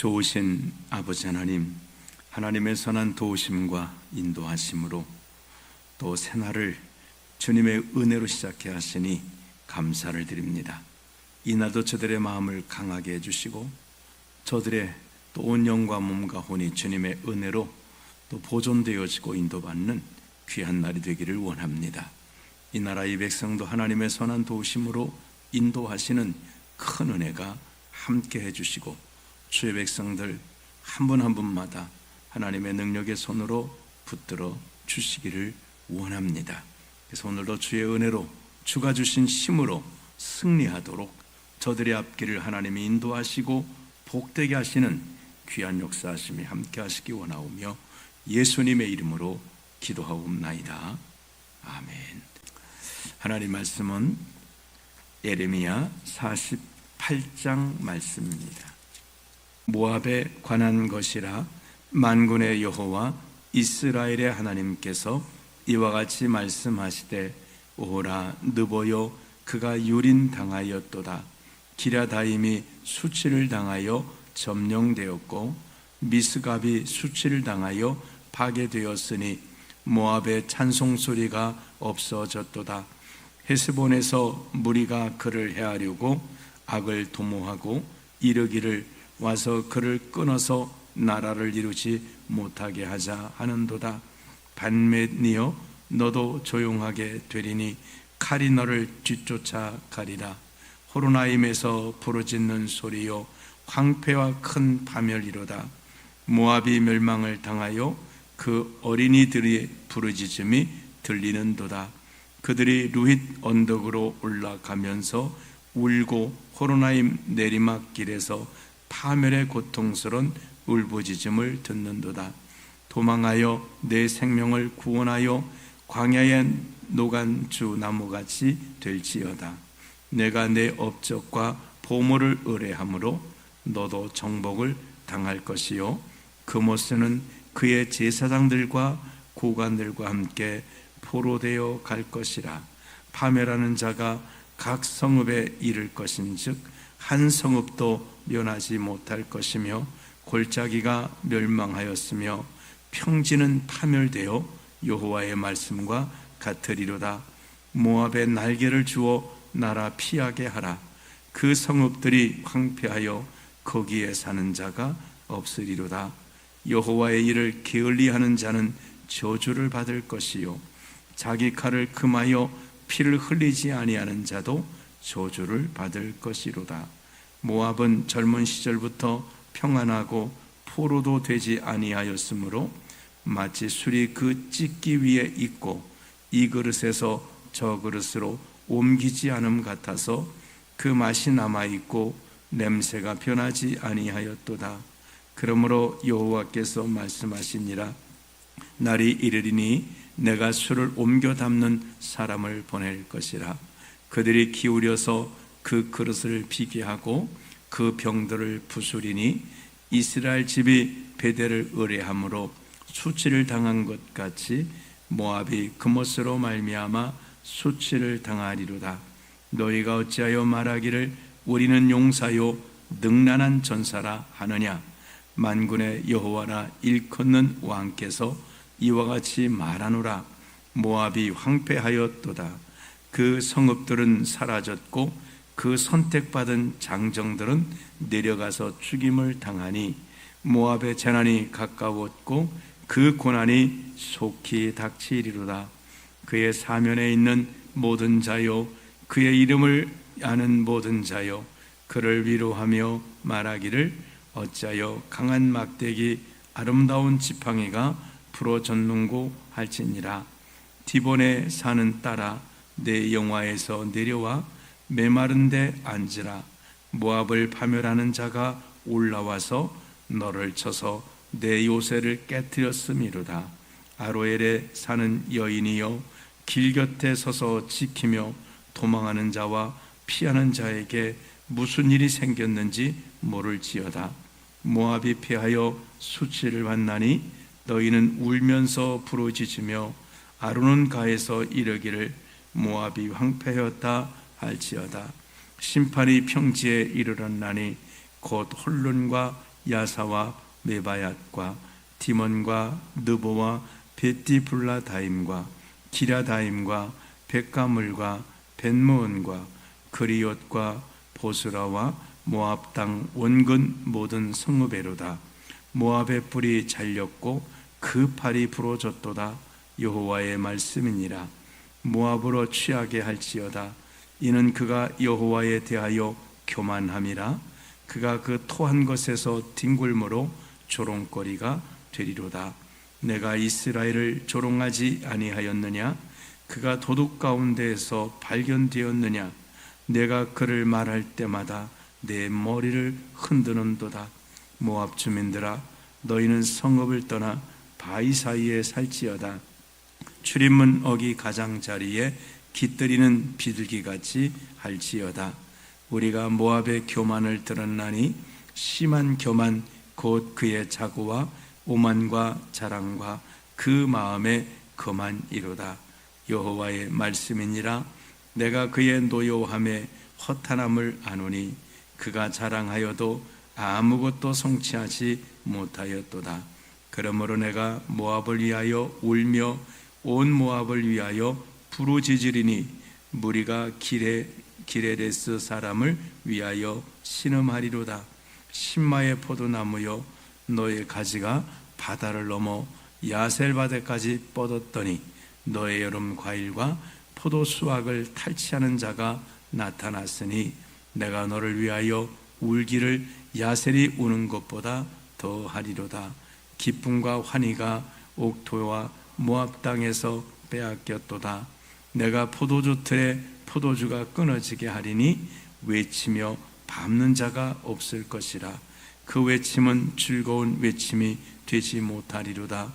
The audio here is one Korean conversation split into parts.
좋으신 아버지 하나님, 하나님의 선한 도우심과 인도하심으로 또 새날을 주님의 은혜로 시작해 하시니 감사를 드립니다. 이날도 저들의 마음을 강하게 해주시고 저들의 또 온 영과 몸과 혼이 주님의 은혜로 또 보존되어지고 인도받는 귀한 날이 되기를 원합니다. 이 나라 이 백성도 하나님의 선한 도우심으로 인도하시는 큰 은혜가 함께 해주시고 주의 백성들 한 분 한 분마다 하나님의 능력의 손으로 붙들어 주시기를 원합니다. 그래서 오늘도 주의 은혜로 주가 주신 힘으로 승리하도록 저들의 앞길을 하나님이 인도하시고 복되게 하시는 귀한 역사하심이 함께 하시기 원하오며 예수님의 이름으로 기도하옵나이다. 아멘. 하나님 말씀은 예레미야 48장 말씀입니다. 모압에 관한 것이라 만군의 여호와 이스라엘의 하나님께서 이와 같이 말씀하시되 오호라 느보요 그가 유린당하였도다. 기랴다임이 수치를 당하여 점령되었고 미스갑이 수치를 당하여 파괴되었으니 모압의 찬송소리가 없어졌도다. 헤스본에서 무리가 그를 해하려고 악을 도모하고 이르기를 와서 그를 끊어서 나라를 이루지 못하게 하자 하는도다. 반맷니여 너도 조용하게 되리니 칼이 너를 뒤쫓아 가리라. 호로나임에서 부르짖는 소리요 황폐와 큰 파멸이로다. 모압이 멸망을 당하여 그 어린이들의 부르짖음이 들리는도다. 그들이 루힛 언덕으로 올라가면서 울고 호로나임 내리막길에서 파멸의 고통스러운 울부짖음을 듣는도다. 도망하여 내 생명을 구원하여 광야에 노간 주 나무같이 될지어다. 내가 내 업적과 보물을 의뢰함으로 너도 정복을 당할 것이요 그모스는 그의 제사장들과 고관들과 함께 포로되어 갈 것이라. 파멸하는 자가 각 성읍에 이를 것인즉 한 성읍도 면하지 못할 것이며 골짜기가 멸망하였으며 평지는 파멸되어 여호와의 말씀과 같으리로다. 모압에 날개를 주어 나라 피하게 하라. 그 성읍들이 황폐하여 거기에 사는 자가 없으리로다. 여호와의 일을 게을리하는 자는 저주를 받을 것이요 자기 칼을 금하여 피를 흘리지 아니하는 자도 저주를 받을 것이로다. 모압은 젊은 시절부터 평안하고 포로도 되지 아니하였으므로 마치 술이 그 찢기 위에 있고 이 그릇에서 저 그릇으로 옮기지 않음 같아서 그 맛이 남아있고 냄새가 변하지 아니하였도다. 그러므로 여호와께서 말씀하시니라. 날이 이르리니 내가 술을 옮겨 담는 사람을 보낼 것이라. 그들이 기울여서 그 그릇을 비게 하고 그 병들을 부수리니 이스라엘 집이 베델을 의뢰함으로 수치를 당한 것 같이 모압이 그못으로 말미암아 수치를 당하리로다. 너희가 어찌하여 말하기를 우리는 용사요 능란한 전사라 하느냐. 만군의 여호와라 일컫는 왕께서 이와 같이 말하노라. 모압이 황폐하였도다. 그 성읍들은 사라졌고 그 선택받은 장정들은 내려가서 죽임을 당하니 모압의 재난이 가까웠고 그 고난이 속히 닥치리로다. 그의 사면에 있는 모든 자요 그의 이름을 아는 모든 자요 그를 위로하며 말하기를 어찌하여 강한 막대기 아름다운 지팡이가 풀어졌는고 할지니라. 디본의 산은 따라 내 영화에서 내려와 메마른 데 앉으라. 모압을 파멸하는 자가 올라와서 너를 쳐서 내 요새를 깨뜨렸음이로다. 아로엘에 사는 여인이여 길 곁에 서서 지키며 도망하는 자와 피하는 자에게 무슨 일이 생겼는지 모를지어다. 모압이 패하여 수치를 받나니 너희는 울면서 부르짖으며 아르논가에서 이르기를 모압이 황폐하였다 할지어다. 심판이 평지에 이르렀나니 곧 혼론과 야사와 메바얏과 디몬과 느보와 베티블라다임과 기라다임과 백가물과 벳무온과 그리옷과 보스라와 모압 땅 원근 모든 성읍에로다. 모압의 뿔이 잘렸고 그 팔이 부러졌도다. 여호와의 말씀이니라. 모압으로 취하게 할지어다. 이는 그가 여호와에 대하여 교만함이라. 그가 그 토한 것에서 뒹굴므로 조롱거리가 되리로다. 내가 이스라엘을 조롱하지 아니하였느냐? 그가 도둑 가운데에서 발견되었느냐? 내가 그를 말할 때마다 내 머리를 흔드는도다. 모압 주민들아, 너희는 성읍을 떠나 바위 사이에 살지어다. 출입문 어기 가장자리에 깃들이는 비둘기같이 할지어다. 우리가 모압의 교만을 들었나니 심한 교만 곧 그의 자고와 오만과 자랑과 그 마음의 거만이로다. 여호와의 말씀이니라. 내가 그의 노여함에 허탄함을 아노니 그가 자랑하여도 아무것도 성취하지 못하였도다. 그러므로 내가 모압을 위하여 울며 온 모압을 위하여 부르짖으리니 무리가 기레레스 사람을 위하여 신음하리로다. 신마의 포도나무여, 너의 가지가 바다를 넘어 야셀바데까지 뻗었더니 너의 여름 과일과 포도 수확을 탈취하는 자가 나타났으니 내가 너를 위하여 울기를 야셀이 우는 것보다 더 하리로다. 기쁨과 환희가 옥토와 모압 땅에서 빼앗겼도다. 내가 포도주 틀에 포도주가 끊어지게 하리니 외치며 밟는 자가 없을 것이라. 그 외침은 즐거운 외침이 되지 못하리로다.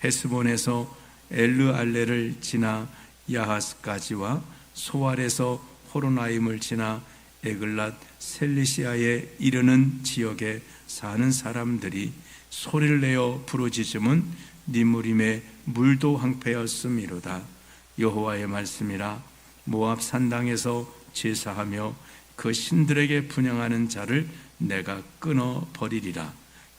헤스본에서 엘르알레를 지나 야하스까지와 소알에서 호로나임을 지나 에글랏 셀리시아에 이르는 지역에 사는 사람들이 소리를 내어 부르짖음은 니무림의 물도 황폐였음이로다. 여호와의 말씀이라. 모압 산당에서 제사하며 그 신들에게 분향하는 자를 내가 끊어 버리리라.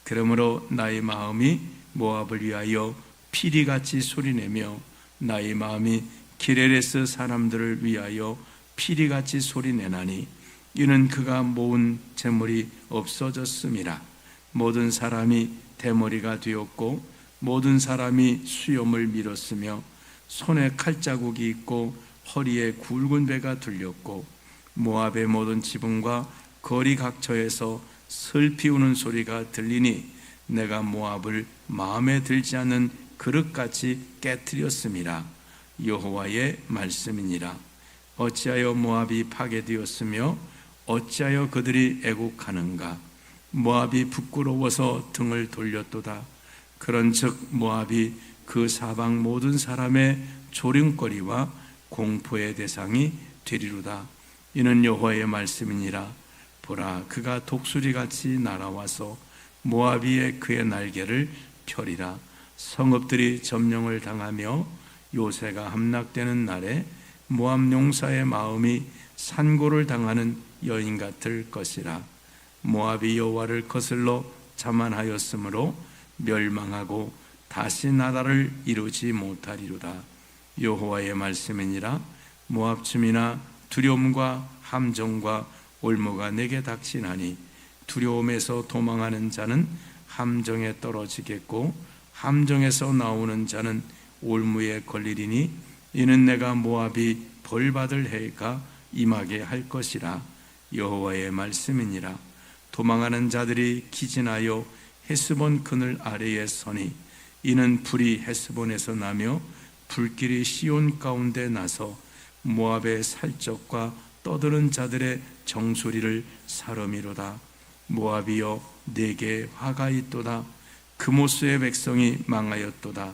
그러므로 나의 마음이 모압을 위하여 피리같이 소리내며 나의 마음이 기레레스 사람들을 위하여 피리같이 소리내나니 이는 그가 모은 재물이 없어졌음이라. 모든 사람이 대머리가 되었고 모든 사람이 수염을 밀었으며 손에 칼자국이 있고 허리에 굵은 배가 들렸고 모압의 모든 지붕과 거리 각처에서 슬피 우는 소리가 들리니 내가 모압을 마음에 들지 않는 그릇같이 깨뜨렸음이라. 여호와의 말씀이니라. 어찌하여 모압이 파괴되었으며 어찌하여 그들이 애곡하는가? 모압이 부끄러워서 등을 돌렸도다. 그런즉 모압이 그 사방 모든 사람의 조롱거리와 공포의 대상이 되리로다. 이는 여호와의 말씀이니라. 보라, 그가 독수리같이 날아와서 모압 위에 그의 날개를 펴리라. 성읍들이 점령을 당하며 요새가 함락되는 날에 모압 용사의 마음이 산고를 당하는 여인 같을 것이라. 모압이 여호와를 거슬러 자만하였으므로 멸망하고 다시 나라를 이루지 못하리로다. 여호와의 말씀이니라. 모압 춤이나 두려움과 함정과 올무가 내게 닥치나니 두려움에서 도망하는 자는 함정에 떨어지겠고 함정에서 나오는 자는 올무에 걸리리니 이는 내가 모압이 벌받을 해가 임하게 할 것이라. 여호와의 말씀이니라. 도망하는 자들이 기진하여 헤스본 그늘 아래에 서니 이는 불이 헤스본에서 나며 불길이 시온 가운데 나서 모압의 살적과 떠드는 자들의 정수리를 사름이로다. 모압이여, 내게 화가 있도다. 그모스의 백성이 망하였도다.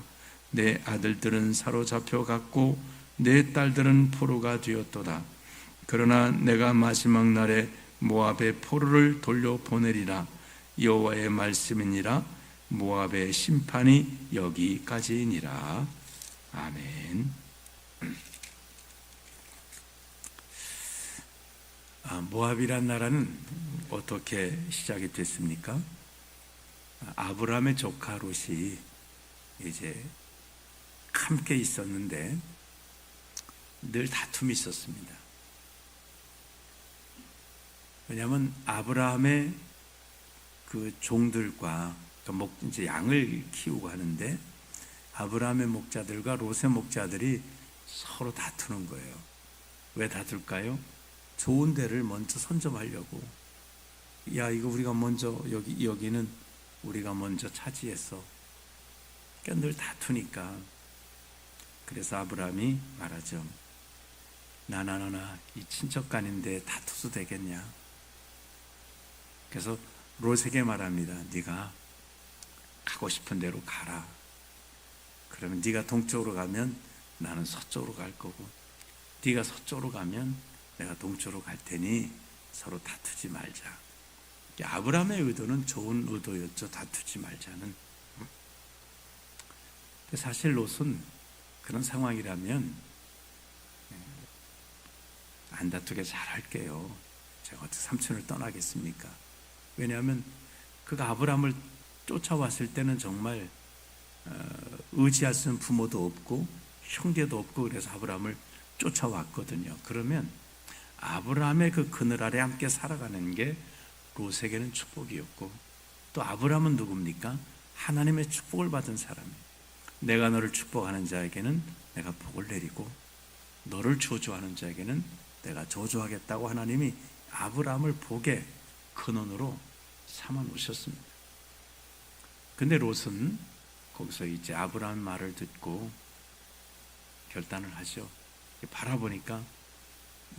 내 아들들은 사로잡혀 갔고 내 딸들은 포로가 되었도다. 그러나 내가 마지막 날에 모압의 포로를 돌려보내리라. 여호와의 말씀이니라. 모압의 심판이 여기까지이니라. 아멘. 모압이란 나라는 어떻게 시작이 됐습니까? 아브라함의 조카 롯이 이제 함께 있었는데 늘 다툼이 있었습니다. 왜냐하면 아브라함의 그 종들과 이제 양을 키우고 하는데 아브라함의 목자들과 롯의 목자들이 서로 다투는 거예요. 왜 다툴까요? 좋은 데를 먼저 선점하려고. 야, 이거 우리가 먼저 여기는 우리가 먼저 차지했어. 그러니까 늘 다투니까. 그래서 아브라함이 말하죠. 나나 이 친척간인데 다투도 되겠냐? 그래서 롯에게 말합니다. 네가 가고 싶은 대로 가라. 그러면 네가 동쪽으로 가면 나는 서쪽으로 갈 거고, 네가 서쪽으로 가면 내가 동쪽으로 갈 테니 서로 다투지 말자. 아브라함의 의도는 좋은 의도였죠. 다투지 말자는. 사실 롯은 그런 상황이라면 안 다투게 잘할게요. 제가 어떻게 삼촌을 떠나겠습니까? 왜냐하면 그가 아브라함을 쫓아왔을 때는 정말 의지할 수 있는 부모도 없고 형제도 없고 그래서 아브라함을 쫓아왔거든요. 그러면 아브라함의 그 그늘 아래 함께 살아가는 게 롯에게는 축복이었고, 또 아브라함은 누굽니까? 하나님의 축복을 받은 사람이에요. 내가 너를 축복하는 자에게는 내가 복을 내리고 너를 저주하는 자에게는 내가 저주하겠다고 하나님이 아브라함을 복의 근원으로 삼아 놓으셨습니다. 근데 롯은 거기서 이제 아브라함 말을 듣고 결단을 하죠. 바라보니까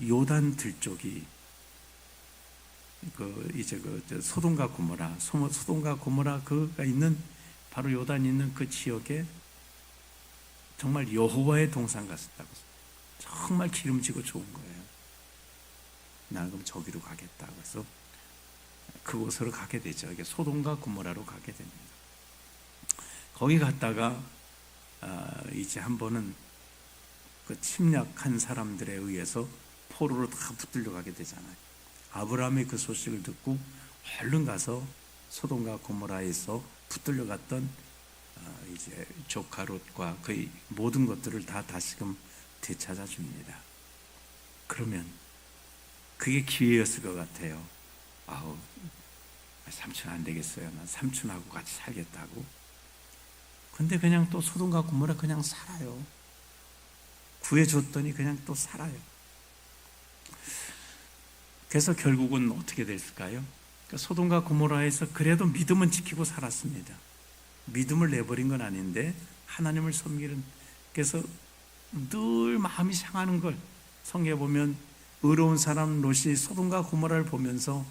요단 들쪽이 소돔과 고모라 그가 있는 바로 요단 있는 그 지역에 정말 여호와의 동산 같았다고. 정말 기름지고 좋은 거예요. 나는 그럼 저기로 가겠다고 해서 그곳으로 가게 되죠. 이게 소돔과 고모라로 가게 됩니다. 거기 갔다가 이제 한 번은 그 침략한 사람들에 의해서 포로로 다 붙들려 가게 되잖아요. 아브라함이 그 소식을 듣고 얼른 가서 소돔과 고모라에서 붙들려 갔던 이제 조카 롯과 그의 모든 것들을 다 다시금 되찾아 줍니다. 그러면 그게 기회였을 것 같아요. 아우, 삼촌 안 되겠어요. 난 삼촌하고 같이 살겠다고. 근데 그냥 또 소돔과 고모라 그냥 살아요. 구해줬더니 그냥 또 살아요. 그래서 결국은 어떻게 됐을까요? 그러니까 소돔과 고모라에서 그래도 믿음은 지키고 살았습니다. 믿음을 내버린 건 아닌데 하나님을 섬기는, 그래서 늘 마음이 상하는 걸 성경에 보면 의로운 사람 롯이 소돔과 고모라를 보면서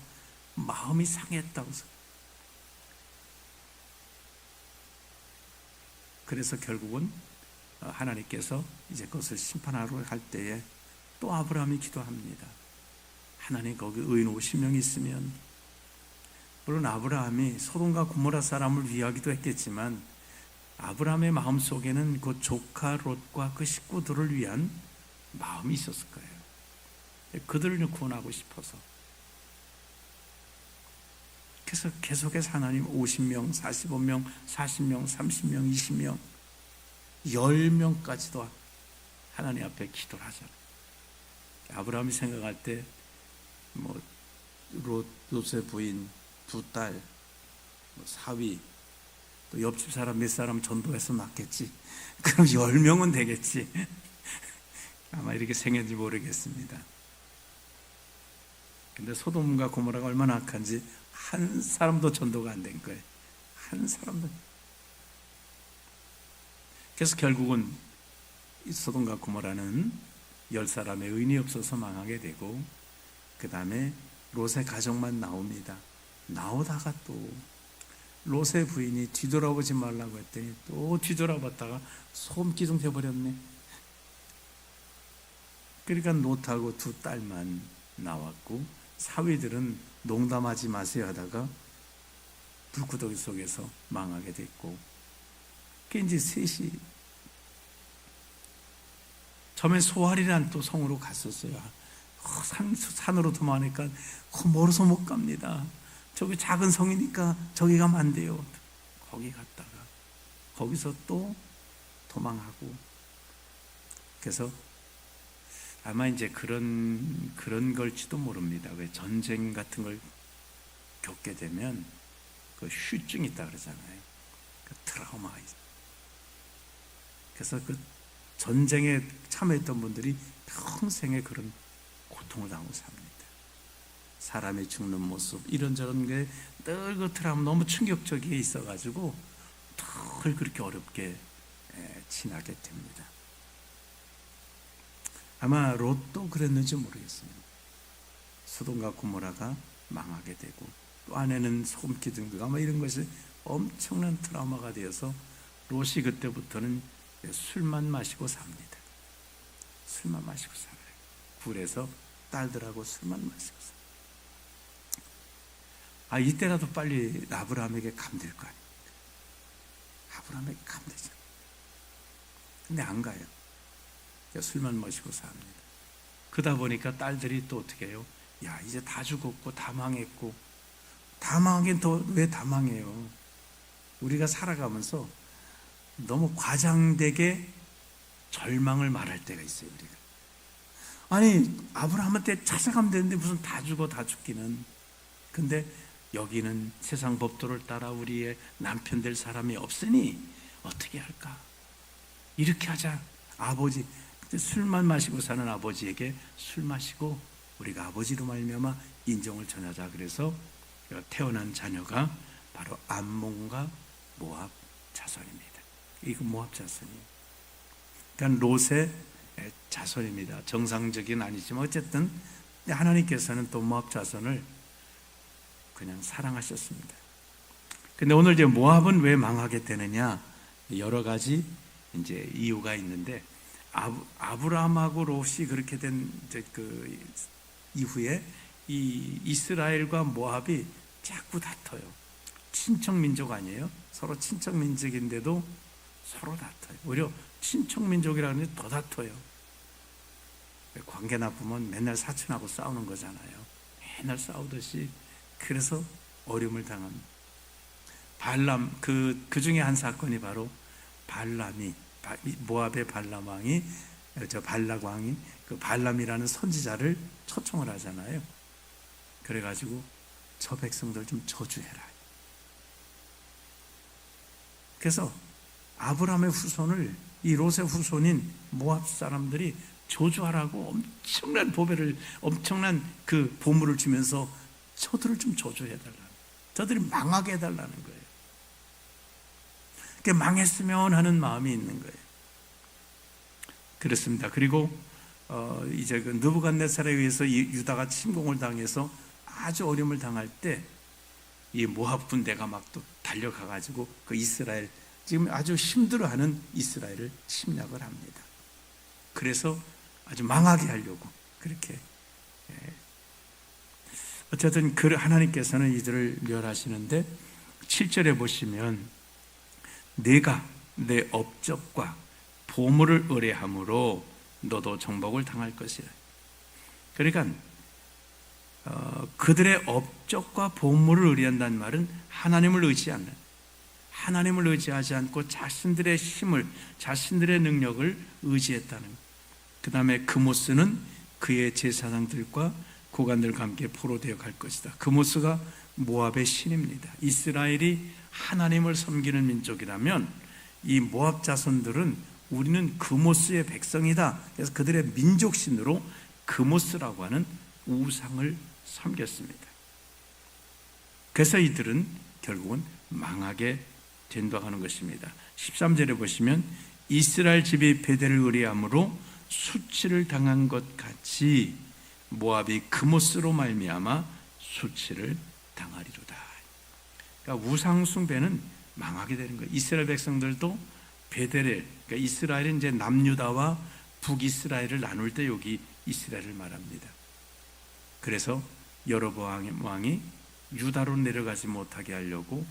마음이 상했다고. 그래서 결국은 하나님께서 이제 그것을 심판하러 갈 때에 또 아브라함이 기도합니다. 하나님 거기 의인 50명이 있으면, 물론 아브라함이 소돔과 고모라 사람을 위하기도 했겠지만 아브라함의 마음속에는 그 조카 롯과 그 식구들을 위한 마음이 있었을 거예요. 그들을 구원하고 싶어서. 그래서 계속해서 하나님 50명, 45명, 40명, 30명, 20명, 10명까지도 하나님 앞에 기도를 하잖아요. 아브라함이 생각할 때 롯의 부인 2딸, 사위, 또 옆집 사람 몇 사람 전도해서 낳겠지. 그럼 10명은 되겠지. 아마 이렇게 생겼는지 모르겠습니다. 근데 소돔과 고모라가 얼마나 악한지 한 사람도 전도가 안 된 거예요. 한 사람도. 그래서 결국은 이 소돔과 고모라는 10사람의 의인이 없어서 망하게 되고, 그 다음에 롯의 가족만 나옵니다. 나오다가 또 롯의 부인이 뒤돌아보지 말라고 했더니 또 뒤돌아봤다가 소음기둥 돼버렸네. 그러니까 롯하고 2딸만 나왔고 사위들은 농담하지 마세요 하다가 불구덩이 속에서 망하게 됐고, 그 이제 셋이 처음에 소알이라는 또 성으로 갔었어요. 산으로 도망하니까 멀어서 못 갑니다. 저기 작은 성이니까 저기 가면 안 돼요. 거기 갔다가 거기서 또 도망하고. 그래서 아마 이제 그런 걸지도 모릅니다. 왜 전쟁 같은 걸 겪게 되면 그 휴증이 있다 그러잖아요. 그 트라우마가 있어요. 그래서 그 전쟁에 참여했던 분들이 평생에 그런 고통을 당하고 삽니다. 사람이 죽는 모습 이런저런 게 늘 그 트라우마 너무 충격적이게 있어가지고 늘 그렇게 어렵게 지나게 됩니다. 아마 롯도 그랬는지 모르겠습니다. 소돔과 고모라가 망하게 되고 또 아내는 소금 기둥 아마 이런 것이 엄청난 트라우마가 되어서 롯이 그때부터는 술만 마시고 삽니다. 술만 마시고 살아요. 굴에서 딸들하고 술만 마시고 살아요. 이때라도 빨리 아브라함에게 가면 될 거 아닙니까? 아브라함에게 가면 되잖아요. 근데 안 가요. 술만 마시고 삽니다. 그러다 보니까 딸들이 또 어떻게 해요? 야, 이제 다 죽었고 다 망했고, 다 망하긴 더 왜 다 망해요? 우리가 살아가면서 너무 과장되게 절망을 말할 때가 있어요. 우리가 아니 아브라함한테 찾아가면 되는데 무슨 다 죽어 다 죽기는. 근데 여기는 세상 법도를 따라 우리의 남편 될 사람이 없으니 어떻게 할까? 이렇게 하자. 아버지, 술만 마시고 사는 아버지에게 술 마시고 우리가 아버지로 말미암아 인정을 전하자. 그래서 태어난 자녀가 바로 암몬과 모압 자손입니다. 이거 모압 자손이에요. 그러니까 롯의 자손입니다. 정상적인 아니지만 어쨌든 하나님께서는 또 모압 자손을 그냥 사랑하셨습니다. 근데 오늘 이제 모압은 왜 망하게 되느냐? 여러 가지 이제 이유가 있는데 아브라함하고 롯이 그렇게 된 그 이후에 이 이스라엘과 모압이 자꾸 다퉈요. 친척 민족 아니에요? 서로 친척 민족인데도 서로 다퉈요. 오히려 친척 민족이라는 게 더 다퉈요. 관계 나쁘면 맨날 사촌하고 싸우는 거잖아요. 맨날 싸우듯이. 그래서 어려움을 당합니다. 발람 그 중에 한 사건이 바로 발람이 모압의 발람 왕이 발락 왕이 그 발람이라는 선지자를 초청을 하잖아요. 그래가지고 저 백성들 좀 저주해라. 그래서 아브라함의 후손을 이 롯의 후손인 모압 사람들이 저주하라고 엄청난 보배를 엄청난 그 보물을 주면서 저들을 좀 저주해달라는, 저들이 망하게 해달라는 거예요. 그게 망했으면 하는 마음이 있는 거예요. 그렇습니다. 그리고 이제 그 느부갓네살에 의해서 유다가 침공을 당해서 아주 어려움을 당할 때 이 모압 군대가 막 또 달려가가지고 그 이스라엘 지금 아주 힘들어하는 이스라엘을 침략을 합니다. 그래서 아주 망하게 하려고 그렇게 어쨌든 그 하나님께서는 이들을 멸하시는데 7절에 보시면 내가 내 업적과 보물을 의뢰함으로 너도 정복을 당할 것이라. 그러니까 그들의 업적과 보물을 의뢰한다는 말은 하나님을 의지하는, 하나님을 의지하지 않고 자신들의 힘을, 자신들의 능력을 의지했다는. 그 다음에 그모스는 그의 제사장들과 고관들과 함께 포로되어 갈 것이다. 그모스가 모압의 신입니다. 이스라엘이 하나님을 섬기는 민족이라면 이 모압 자손들은 우리는 그모스의 백성이다. 그래서 그들의 민족신으로 그모스라고 하는 우상을 섬겼습니다. 그래서 이들은 결국은 망하게 된다고 하는 것입니다. 13절에 보시면 이스라엘 집이 베델을 의뢰함으로 수치를 당한 것 같이 모압이 그모스로 말미암아 수치를 당하리로다. 그러니까 우상 숭배는 망하게 되는 거예요. 이스라엘 백성들도 베델에, 그러니까 이스라엘은 이제 남유다와 북이스라엘을 나눌 때 여기 이스라엘을 말합니다. 그래서 여로보암 왕이 유다로 내려가지 못하게 하려고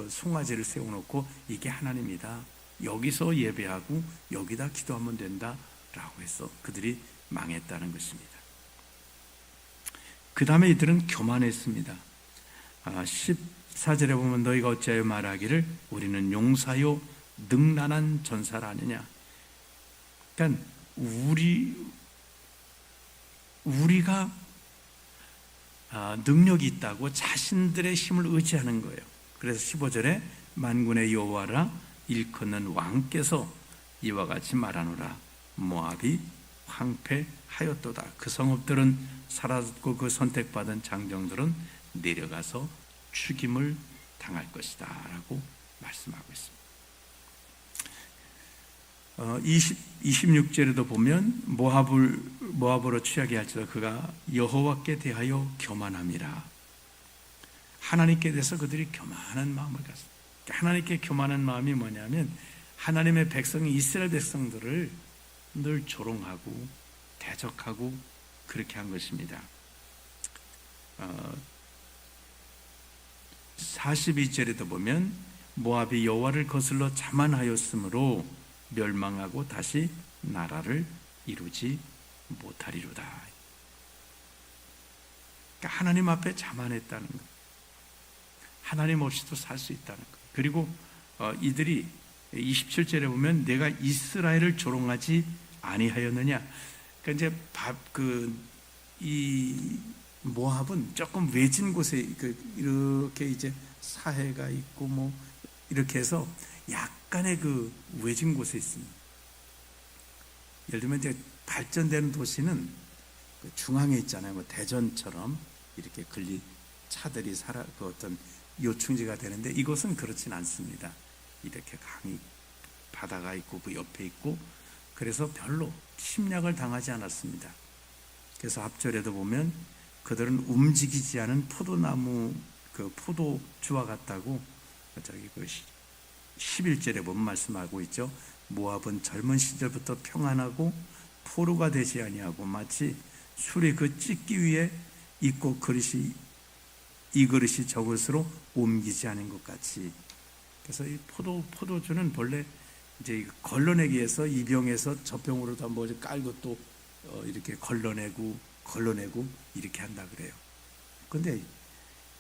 송아지를 세워놓고 이게 하나님이다. 여기서 예배하고 여기다 기도하면 된다 라고 해서 그들이 망했다는 것입니다. 그 다음에 이들은 교만했습니다. 14절에 보면 너희가 어찌하여 말하기를 우리는 용사요 능란한 전사라 하느냐. 그러니까 우리가 능력이 있다고 자신들의 힘을 의지하는 거예요. 그래서 15절에 만군의 여호와라 일컫는 왕께서 이와 같이 말하노라. 모압이 황폐하였도다. 그 성읍들은 사라졌고 그 선택받은 장정들은 내려가서 죽임을 당할 것이다 라고 말씀하고 있습니다. 26절에도 보면 모압으로 취하게 할지라 그가 여호와께 대하여 교만함이라. 하나님께 대해서 그들이 교만한 마음을 갖습니다. 하나님께 교만한 마음이 뭐냐면 하나님의 백성이 이스라엘 백성들을 늘 조롱하고 대적하고 그렇게 한 것입니다. 42절에도 보면 모압이 여호와를 거슬러 자만하였으므로 멸망하고 다시 나라를 이루지 못하리로다. 그러니까 하나님 앞에 자만했다는 것, 하나님 없이도 살 수 있다는 것. 그리고 이들이 27절에 보면 내가 이스라엘을 조롱하지 아니하였느냐. 그러니까 이제 이 모압은 조금 외진 곳에 이렇게 이제 사해가 있고 뭐 이렇게 해서 약간의 그 외진 곳에 있습니다. 예를 들면 이제 발전되는 도시는 그 중앙에 있잖아요. 뭐 대전처럼 이렇게 차들이 그 어떤 요충지가 되는데 이곳은 그렇진 않습니다. 이렇게 강이 바다가 있고 그 옆에 있고 그래서 별로 침략을 당하지 않았습니다. 그래서 앞절에도 보면 그들은 움직이지 않은 포도나무 그 포도주와 같다고 저기 그 11절에 보면 말씀하고 있죠. 모압은 젊은 시절부터 평안하고 포로가 되지 아니하고 마치 술이 그 찢기 위에 있고 이 그릇이 저것으로 옮기지 않은 것 같이. 그래서 이 포도주는 본래 이제 걸러내기 위해서 이 병에서 저 병으로 다 뭐 깔고 또 이렇게 걸러내고 이렇게 한다 그래요. 근데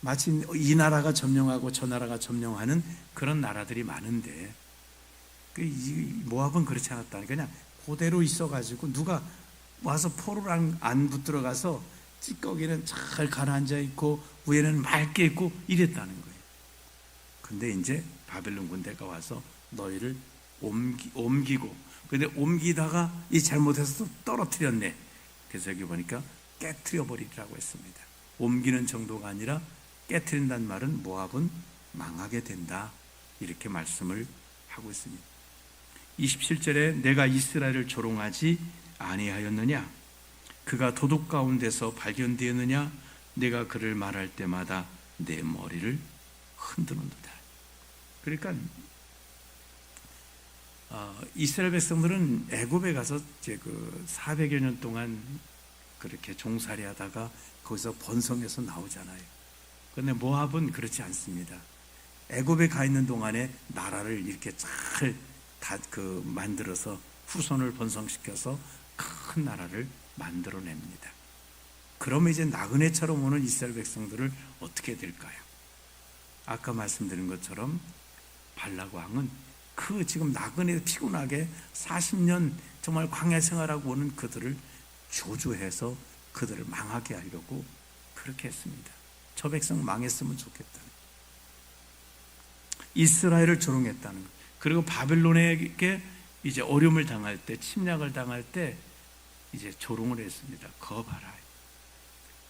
마치 이 나라가 점령하고 저 나라가 점령하는 그런 나라들이 많은데 모압은 그렇지 않았다. 그냥 그대로 있어가지고 누가 와서 포로를 안 붙들어가서 찌꺼기는 잘 가라앉아 있고 위에는 맑게 있고 이랬다는 거예요. 근데 이제 바벨론 군대가 와서 너희를 옮기고 근데 옮기다가 이 잘못해서 또 떨어뜨렸네. 그래서 여기 보니까 깨트려 버리라고 했습니다. 옮기는 정도가 아니라 깨트린다는 말은 모압은 망하게 된다 이렇게 말씀을 하고 있습니다. 27절에 내가 이스라엘을 조롱하지 아니하였느냐. 그가 도둑 가운데서 발견되었느냐. 내가 그를 말할 때마다 내 머리를 흔드는도다. 그러니까 이스라엘 백성들은 애굽에 가서 이제 그 400여 년 동안 그렇게 종살이 하다가 거기서 번성해서 나오잖아요. 그런데 모압은 그렇지 않습니다. 애굽에 가 있는 동안에 나라를 이렇게 잘 만들어서 후손을 번성시켜서 큰 나라를 만들어냅니다. 그러면 이제 나그네처럼 오는 이스라엘 백성들을 어떻게 될까요? 아까 말씀드린 것처럼 발락 왕은 그 지금 나그네 피곤하게 40년 정말 광야 생활하고 오는 그들을 조주해서 그들을 망하게 하려고 그렇게 했습니다. 저 백성 망했으면 좋겠다. 이스라엘을 조롱했다는 것. 그리고 바벨론에게 이제 어려움을 당할 때, 침략을 당할 때 이제 조롱을 했습니다. 거 봐라.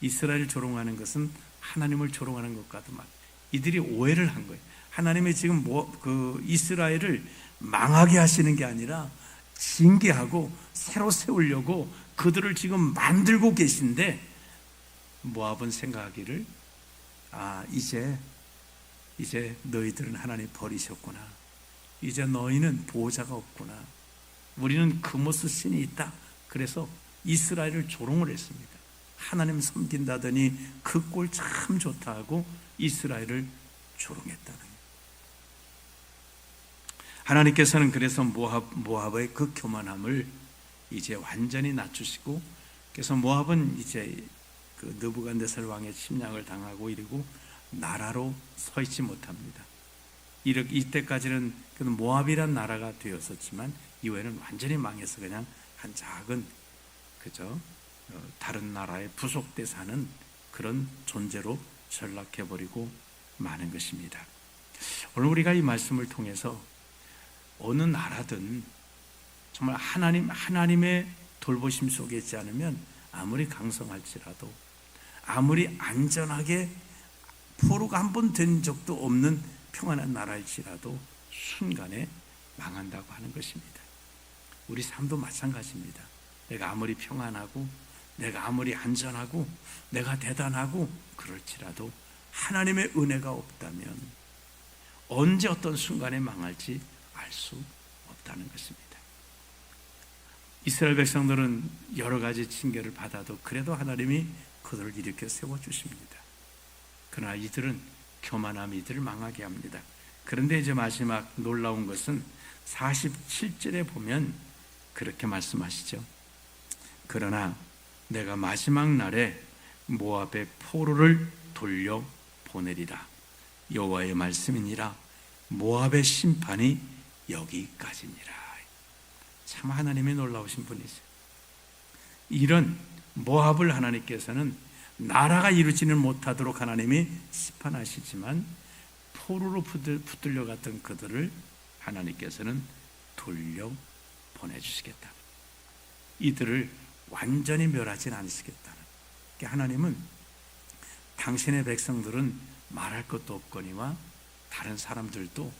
이스라엘을 조롱하는 것은 하나님을 조롱하는 것과도 맞. 이들이 오해를 한 거예요. 하나님이 지금 이스라엘을 망하게 하시는 게 아니라 징계하고 새로 세우려고 그들을 지금 만들고 계신데 모압은 생각하기를 이제 너희들은 하나님 버리셨구나. 이제 너희는 보호자가 없구나. 우리는 그모스 신이 있다. 그래서 이스라엘을 조롱을 했습니다. 하나님 섬긴다더니 그 꼴 참 좋다 하고 이스라엘을 조롱했다는 거예요. 하나님께서는 그래서 모압의 그 교만함을 이제 완전히 낮추시고, 그래서 모압은 이제 그 느부갓네살 왕의 침략을 당하고 이러고 나라로 서 있지 못합니다. 이때까지는 모압이란 나라가 되었었지만 이후에는 완전히 망해서 그냥 한 작은 그저 다른 나라에 부속돼 사는 그런 존재로 전락해버리고 마는 것입니다. 오늘 우리가 이 말씀을 통해서 어느 나라든 정말 하나님의 돌보심 속에 있지 않으면 아무리 강성할지라도 아무리 안전하게 포로가 한 번 된 적도 없는 평안한 나라일지라도 순간에 망한다고 하는 것입니다. 우리 삶도 마찬가지입니다. 내가 아무리 평안하고 내가 아무리 안전하고 내가 대단하고 그럴지라도 하나님의 은혜가 없다면 언제 어떤 순간에 망할지 알 수 없다는 것입니다. 이스라엘 백성들은 여러 가지 징계를 받아도 그래도 하나님이 그들을 일으켜 세워주십니다. 그러나 이들은 교만함이 이들을 망하게 합니다. 그런데 이제 마지막 놀라운 것은 47절에 보면 그렇게 말씀하시죠. 그러나 내가 마지막 날에 모압의 포로를 돌려 보내리라. 여호와의 말씀이니라. 모압의 심판이 여기까지니라. 참 하나님이 놀라우신 분이세요. 이런 모압을 하나님께서는 나라가 이루지는 못하도록 하나님이 심판하시지만 포로로 붙들려 갔던 그들을 하나님께서는 돌려 보내주시겠다. 이들을 완전히 멸하진 않으시겠다는. 하나님은 당신의 백성들은 말할 것도 없거니와 다른 사람들도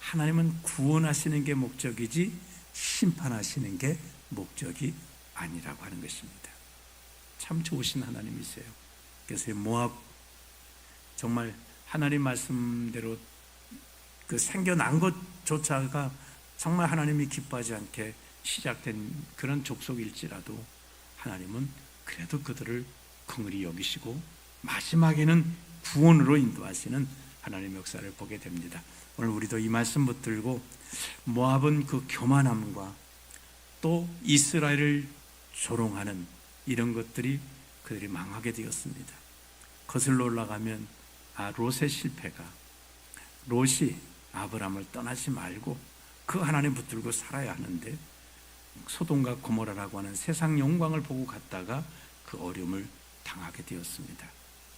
하나님은 구원하시는 게 목적이지 심판하시는 게 목적이 아니라고 하는 것입니다. 참 좋으신 하나님이세요. 그래서 모압 정말 하나님 말씀대로 그 생겨난 것조차가 정말 하나님이 기뻐하지 않게 시작된 그런 족속일지라도 하나님은 그래도 그들을 긍휼히 여기시고 마지막에는 구원으로 인도하시는 하나님의 역사를 보게 됩니다. 오늘 우리도 이 말씀 붙들고 모압은 그 교만함과 또 이스라엘을 조롱하는 이런 것들이 그들이 망하게 되었습니다. 거슬러 올라가면 롯의 실패가, 롯이 아브람을 떠나지 말고 그 하나님 붙들고 살아야 하는데 소돔과 고모라라고 하는 세상 영광을 보고 갔다가 그 어려움을 당하게 되었습니다.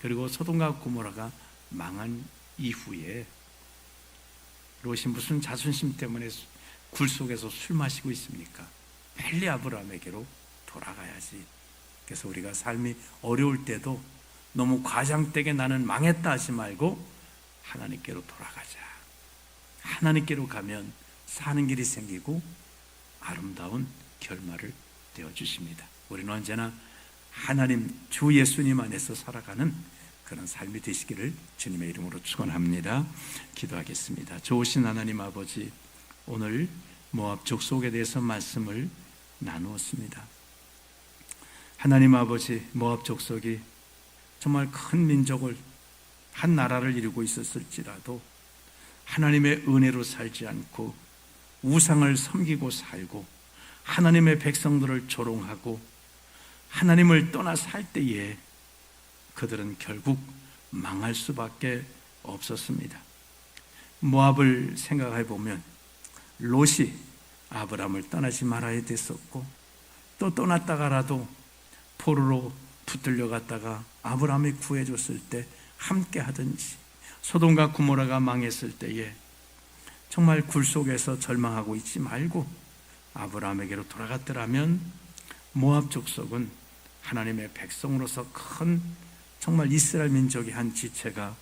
그리고 소돔과 고모라가 망한 이후에 롯이 무슨 자존심 때문에 굴 속에서 술 마시고 있습니까? 빨리 아브라함에게로 돌아가야지. 그래서 우리가 삶이 어려울 때도 너무 과장되게 나는 망했다 하지 말고 하나님께로 돌아가자. 하나님께로 가면 사는 길이 생기고 아름다운 결말을 되어주십니다. 우리는 언제나 하나님 주 예수님 안에서 살아가는 그런 삶이 되시기를 주님의 이름으로 축원합니다. 기도하겠습니다. 좋으신 하나님 아버지, 오늘 모압 족속에 대해서 말씀을 나누었습니다. 하나님 아버지, 모압 족속이 정말 큰 민족을, 한 나라를 이루고 있었을지라도 하나님의 은혜로 살지 않고 우상을 섬기고 살고 하나님의 백성들을 조롱하고 하나님을 떠나 살 때에 그들은 결국 망할 수밖에 없었습니다. 모압을 생각해 보면 롯이 아브람을 떠나지 말아야 됐었고 또 떠났다가라도 포로로 붙들려 갔다가 아브람이 구해줬을 때 함께 하든지, 소돔과 고모라가 망했을 때에 정말 굴 속에서 절망하고 있지 말고 아브라함에게로 돌아갔더라면 모압 족속은 하나님의 백성으로서 큰 정말 이스라엘 민족의 한 지체가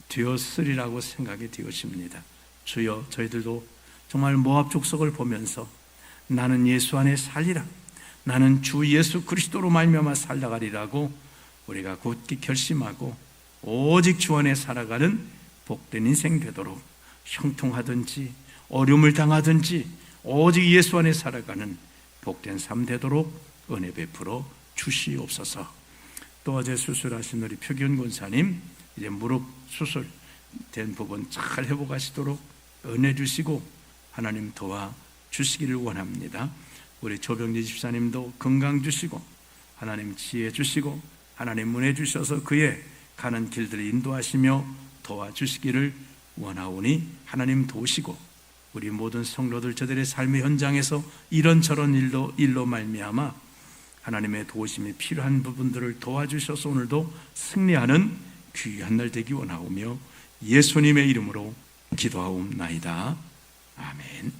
되었으리라고 생각이 되어집니다. 주여, 저희들도 정말 모압 족속을 보면서 나는 예수 안에 살리라, 나는 주 예수 그리스도로 말미암아 살아가리라고 우리가 굳게 결심하고 오직 주 안에 살아가는 복된 인생 되도록, 형통하든지 어려움을 당하든지 오직 예수 안에 살아가는 복된 삶 되도록 은혜 베풀어 주시옵소서. 또 어제 수술하신 우리 표기훈 권사님, 이제 무릎 수술된 부분 잘 회복하시도록 은혜 주시고 하나님 도와 주시기를 원합니다. 우리 조병지 집사님도 건강 주시고 하나님 지혜 주시고 하나님 문해 주셔서 그의 가는 길들을 인도하시며 도와주시기를 원하오니 하나님 도우시고 우리 모든 성도들 저들의 삶의 현장에서 이런저런 일로 말미암아 하나님의 도우심이 필요한 부분들을 도와주셔서 오늘도 승리하는 귀한 날 되기 원하오며 예수님의 이름으로 기도하옵나이다. 아멘.